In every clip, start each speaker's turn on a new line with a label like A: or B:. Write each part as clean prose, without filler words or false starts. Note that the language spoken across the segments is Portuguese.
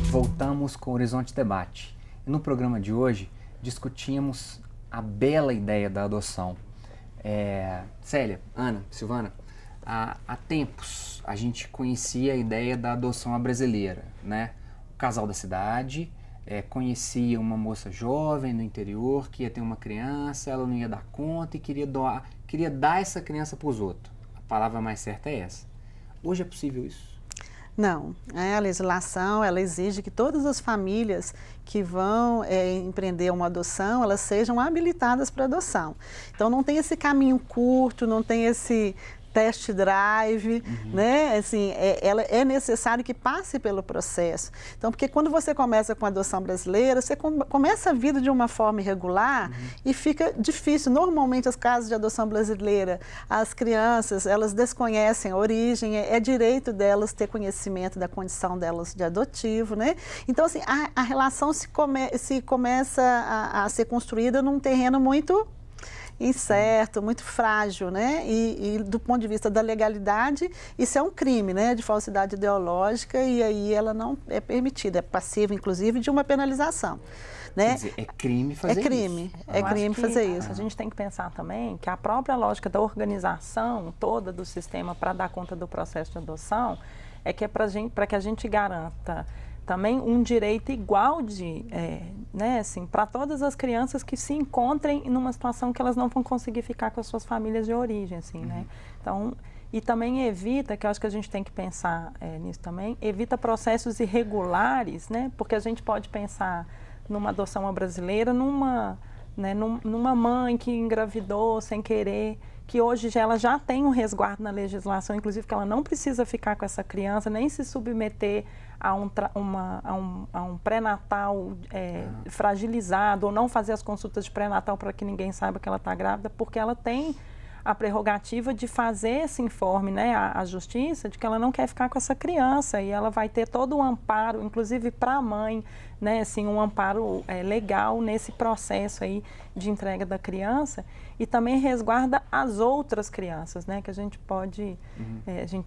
A: Voltamos com o Horizonte Debate. E no programa de hoje discutimos a bela ideia da adoção. Célia, Ana, Silvana, há tempos a gente conhecia a ideia da adoção à brasileira, né? O casal da cidade conhecia uma moça jovem no interior que ia ter uma criança, ela não ia dar conta e queria dar essa criança para os outros. A palavra mais certa é essa. Hoje é possível isso?
B: Não, a legislação ela exige que todas as famílias que vão empreender uma adoção, elas sejam habilitadas para adoção. Então não tem esse caminho curto, não tem esse test drive, né? Assim, é necessário que passe pelo processo. Então, porque quando você começa com a adoção brasileira, você começa a vida de uma forma irregular e fica difícil. Normalmente, os casos de adoção brasileira, as crianças, elas desconhecem a origem, é direito delas ter conhecimento da condição delas de adotivo, né? Então, assim, a relação se começa a ser construída num terreno muito incerto, muito frágil, né? E do ponto de vista da legalidade, isso é um crime, né? De falsidade ideológica e aí ela não é permitida, é passiva, inclusive, de uma penalização. Né?
A: Quer dizer, é crime fazer isso.
B: É crime fazer isso.
C: A gente tem que pensar também que a própria lógica da organização toda do sistema para dar conta do processo de adoção é para que a gente garanta também um direito igual né, assim, para todas as crianças que se encontrem numa situação que elas não vão conseguir ficar com as suas famílias de origem, assim, né? Então, e também evita, que eu acho que a gente tem que pensar nisso também, evita processos irregulares, né? Porque a gente pode pensar numa adoção brasileira, numa mãe que engravidou sem querer, que hoje ela já tem um resguardo na legislação, inclusive que ela não precisa ficar com essa criança, nem se submeter a um pré-natal fragilizado, ou não fazer as consultas de pré-natal para que ninguém saiba que ela está grávida, porque ela tem a prerrogativa de fazer esse informe, né, à justiça, de que ela não quer ficar com essa criança e ela vai ter todo um amparo, inclusive para a mãe, né, assim, um amparo legal nesse processo aí de entrega da criança e também resguarda as outras crianças, né, que a gente pode,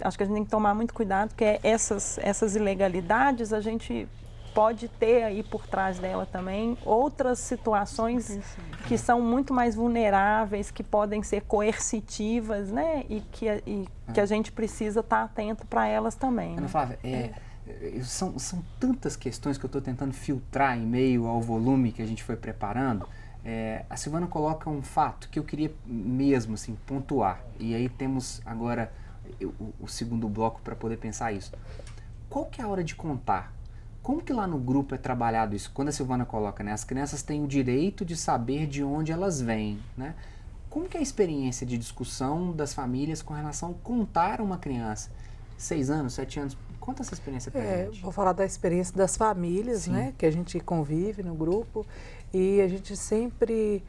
C: acho que a gente tem que tomar muito cuidado, porque essas ilegalidades a gente pode ter aí por trás dela também outras situações que são muito mais vulneráveis, que podem ser coercitivas, né? E que a gente precisa estar atento para elas também.
A: Ana
C: né?
A: Flávia, são tantas questões que eu estou tentando filtrar em meio ao volume que a gente foi preparando. A Silvana coloca um fato que eu queria mesmo assim, pontuar. E aí temos agora o segundo bloco para poder pensar isso. Qual que é a hora de contar? Como que lá no grupo é trabalhado isso? Quando a Silvana coloca, né, as crianças têm o direito de saber de onde elas vêm, né? Como que é a experiência de discussão das famílias com relação a contar uma criança? 6 anos, 7 anos, conta essa experiência pra gente.
D: Vou falar da experiência das famílias, né, que a gente convive no grupo e a gente sempre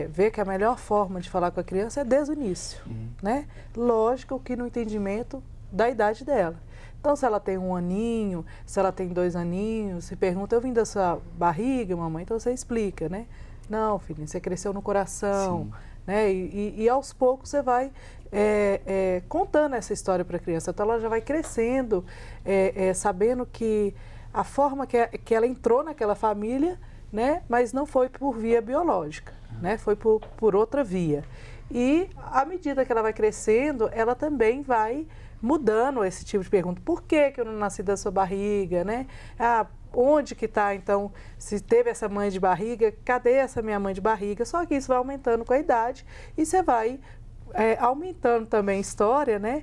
D: vê que a melhor forma de falar com a criança é desde o início, né? Lógico que no entendimento da idade dela. Então, se ela tem 1 aninho, se ela tem 2 aninhos, se pergunta, eu vim da sua barriga, mamãe? Então, você explica, né? Não, filhinha, você cresceu no coração, né? E aos poucos você vai contando essa história para a criança. Então, ela já vai crescendo, sabendo que a forma que ela entrou naquela família, né? Mas não foi por via biológica, né? Foi por outra via. E, à medida que ela vai crescendo, ela também vai mudando esse tipo de pergunta. Por que eu não nasci da sua barriga, né? Onde que está, então, se teve essa mãe de barriga, cadê essa minha mãe de barriga? Só que isso vai aumentando com a idade e você vai aumentando também a história, né?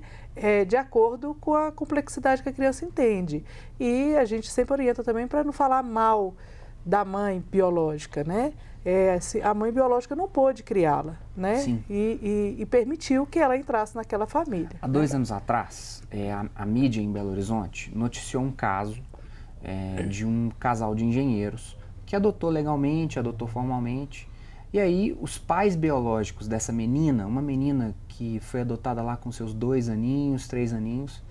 D: De acordo com a complexidade que a criança entende. E a gente sempre orienta também para não falar mal da mãe biológica, né? A mãe biológica não pôde criá-la, né?
A: Sim.
D: E permitiu que ela entrasse naquela família.
A: Há 2 anos atrás, a mídia em Belo Horizonte noticiou um caso de um casal de engenheiros que adotou legalmente, adotou formalmente. E aí, os pais biológicos dessa menina, uma menina que foi adotada lá com seus 2 aninhos, 3 aninhos,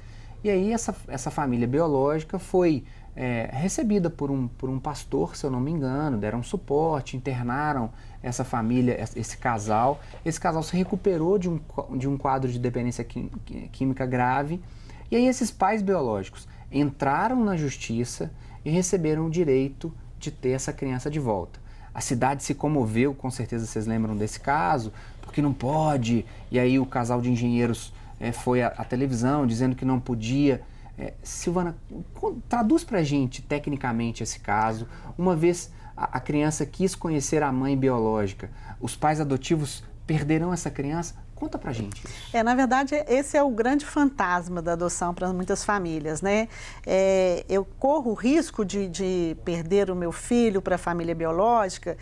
A: e aí essa família biológica foi recebida por um pastor, se eu não me engano, deram suporte, internaram essa família, esse casal. Esse casal se recuperou de um quadro de dependência química grave. E aí esses pais biológicos entraram na justiça e receberam o direito de ter essa criança de volta. A cidade se comoveu, com certeza vocês lembram desse caso, porque não pode. E aí o casal de engenheiros foi à televisão dizendo que não podia. Silvana, traduz pra gente tecnicamente esse caso. Uma vez a criança quis conhecer a mãe biológica, os pais adotivos perderão essa criança? Conta pra gente.
B: Na verdade, esse é o grande fantasma da adoção para muitas famílias, né? Eu corro o risco de perder o meu filho para a família biológica.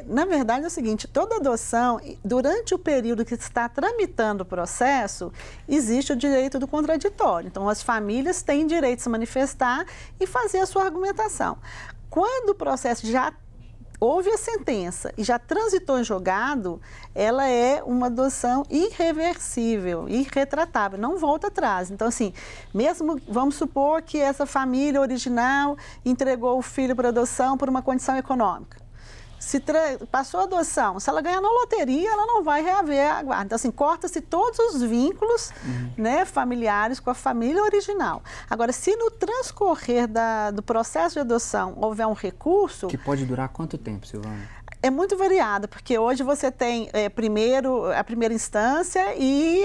B: Na verdade, é o seguinte, toda adoção, durante o período que está tramitando o processo, existe o direito do contraditório. Então, as famílias têm direito de se manifestar e fazer a sua argumentação. Quando o processo já houve a sentença e já transitou em julgado, ela é uma adoção irreversível, irretratável, não volta atrás. Então, assim, mesmo, vamos supor que essa família original entregou o filho para adoção por uma condição econômica. Passou a adoção, se ela ganhar na loteria, ela não vai reaver a guarda. Então, assim, corta-se todos os vínculos né, familiares com a família original. Agora, se no transcorrer do processo de adoção houver um recurso...
A: Que pode durar quanto tempo, Silvana?
B: É muito variado, porque hoje você tem a primeira instância e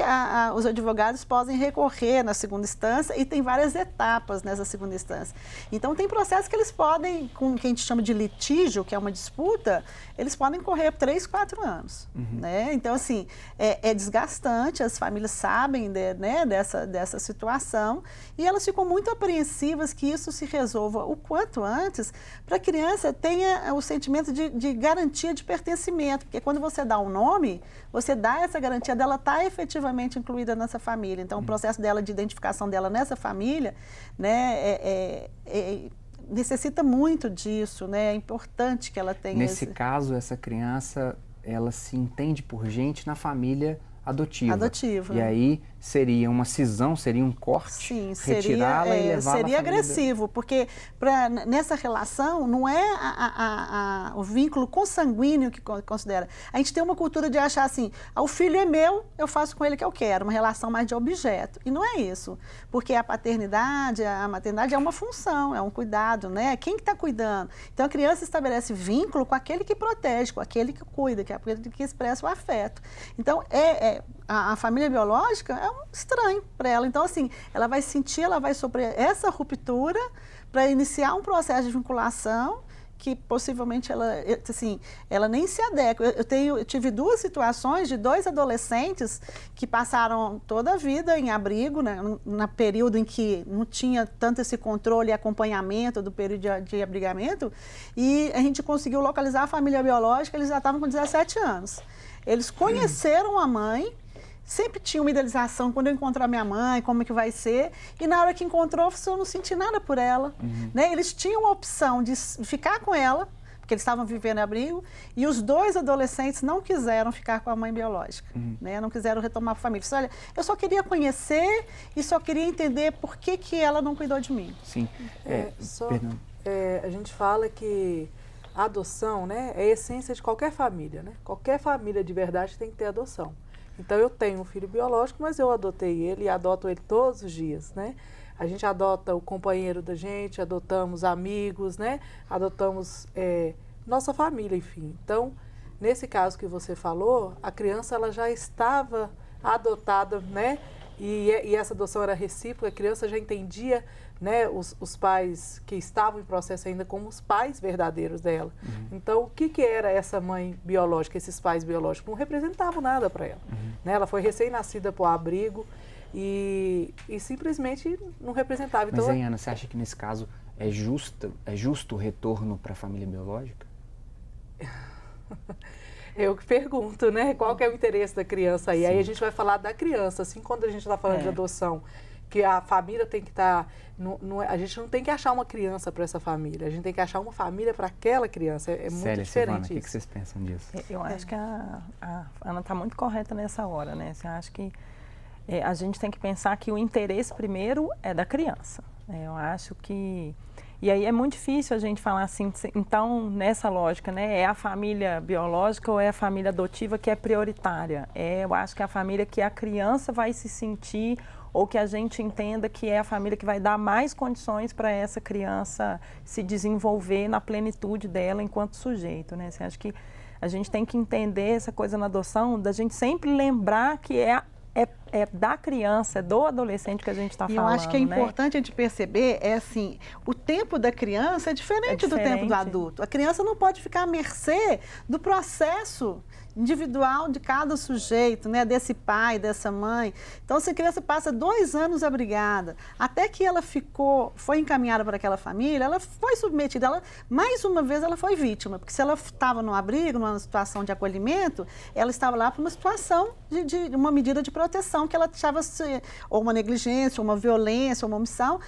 B: os advogados podem recorrer na segunda instância e tem várias etapas nessa segunda instância. Então, tem processos que eles podem, com o que a gente chama de litígio, que é uma disputa, eles podem correr 3, 4 anos. Né? Então, assim, é desgastante, as famílias sabem né, dessa situação e elas ficam muito apreensivas que isso se resolva o quanto antes para a criança tenha o sentimento de garantia de pertencimento, porque quando você dá um nome, você dá essa garantia dela estar efetivamente incluída nessa família. Então, o processo dela de identificação dela nessa família, né, necessita muito disso, né? É importante que ela tenha...
A: Nesse caso, essa criança, ela se entende por gente na família adotiva. E aí seria uma cisão, seria um corte, retirá-la e levá-la
B: seria agressivo, porque nessa relação não é o vínculo consanguíneo que considera. A gente tem uma cultura de achar assim, o filho é meu, eu faço com ele o que eu quero, uma relação mais de objeto. E não é isso, porque a paternidade, a maternidade é uma função, é um cuidado, né? Quem que está cuidando? Então a criança estabelece vínculo com aquele que protege, com aquele que cuida, com aquele que expressa o afeto. Então a família biológica é um estranho para ela. Então, assim, ela vai sentir, ela vai sofrer essa ruptura para iniciar um processo de vinculação que possivelmente ela nem se adequa. Eu tive 2 situações de 2 adolescentes que passaram toda a vida em abrigo, né, no período em que não tinha tanto esse controle e acompanhamento do período de abrigamento, e a gente conseguiu localizar a família biológica, eles já estavam com 17 anos. Eles conheceram a mãe, sempre tinha uma idealização, quando eu encontrar minha mãe, como é que vai ser, e na hora que encontrou, eu não senti nada por ela. Né? Eles tinham a opção de ficar com ela, porque eles estavam vivendo em abrigo, e os 2 adolescentes não quiseram ficar com a mãe biológica, né? Não quiseram retomar a família. Olha, eu só queria conhecer e só queria entender por que ela não cuidou de mim.
A: Sim.
D: A gente fala que a adoção, né, é a essência de qualquer família, né? Qualquer família de verdade tem que ter adoção. Então, eu tenho um filho biológico, mas eu adotei ele e adoto ele todos os dias, né? A gente adota o companheiro da gente, adotamos amigos, né? Adotamos nossa família, enfim. Então, nesse caso que você falou, a criança ela já estava adotada, né? E essa adoção era recíproca, a criança já entendia, né, os pais que estavam em processo ainda como os pais verdadeiros dela. Então, o que era essa mãe biológica, esses pais biológicos? Não representavam nada para ela. Né? Ela foi recém-nascida para o abrigo e simplesmente não representava.
A: Mas, Ana, você acha que nesse caso é justo o retorno para a família biológica?
D: Eu que pergunto, né? Qual que é o interesse da criança aí? Sim. Aí a gente vai falar da criança, assim, quando a gente está falando de adoção, que a família tem que estar... a gente não tem que achar uma criança para essa família, a gente tem que achar uma família para aquela criança. É muito
A: Célia,
D: diferente
A: Silvana, o que vocês pensam disso?
C: Eu acho que a Ana está muito correta nessa hora, né? Eu acho que a gente tem que pensar que o interesse primeiro é da criança. Eu acho que E aí é muito difícil a gente falar assim, então, nessa lógica, né, é a família biológica ou é a família adotiva que é prioritária? Eu acho que é a família que a criança vai se sentir ou que a gente entenda que é a família que vai dar mais condições para essa criança se desenvolver na plenitude dela enquanto sujeito, né? Assim, acho que a gente tem que entender essa coisa na adoção, da gente sempre lembrar que é da criança, é do adolescente que a gente está falando.
B: E eu acho que é importante a gente perceber, assim, o tempo da criança é diferente do tempo do adulto. A criança não pode ficar à mercê do processo individual de cada sujeito, né, desse pai, dessa mãe. Então, se a criança passa 2 anos abrigada, até que ela foi encaminhada para aquela família, ela foi submetida, mais uma vez ela foi vítima, porque se ela estava no abrigo, numa situação de acolhimento, ela estava lá para uma situação de uma medida de proteção que ela achava ou uma negligência, ou uma violência, ou uma omissão,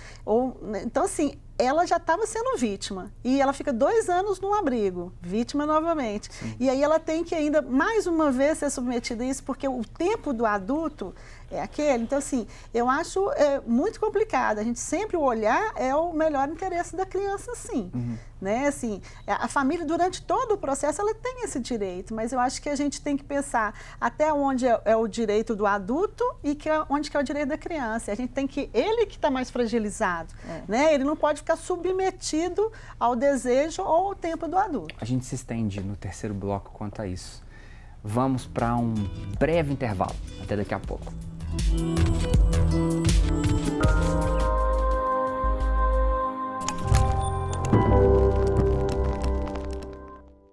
B: então assim, ela já estava sendo vítima e ela fica 2 anos no abrigo, vítima novamente. Sim. E aí ela tem que ainda, mais uma vez, ser submetida a isso, porque o tempo do adulto é aquele. Então, assim, eu acho muito complicado. A gente sempre olhar é o melhor interesse da criança, sim. Né? Assim, a família, durante todo o processo, ela tem esse direito, mas eu acho que a gente tem que pensar até onde é o direito do adulto e onde que é o direito da criança. A gente tem que, ele que está mais fragilizado, né? Ele não pode ficar submetido ao desejo ou ao tempo do adulto.
A: A gente se estende no terceiro bloco quanto a isso. Vamos para um breve intervalo. Até daqui a pouco.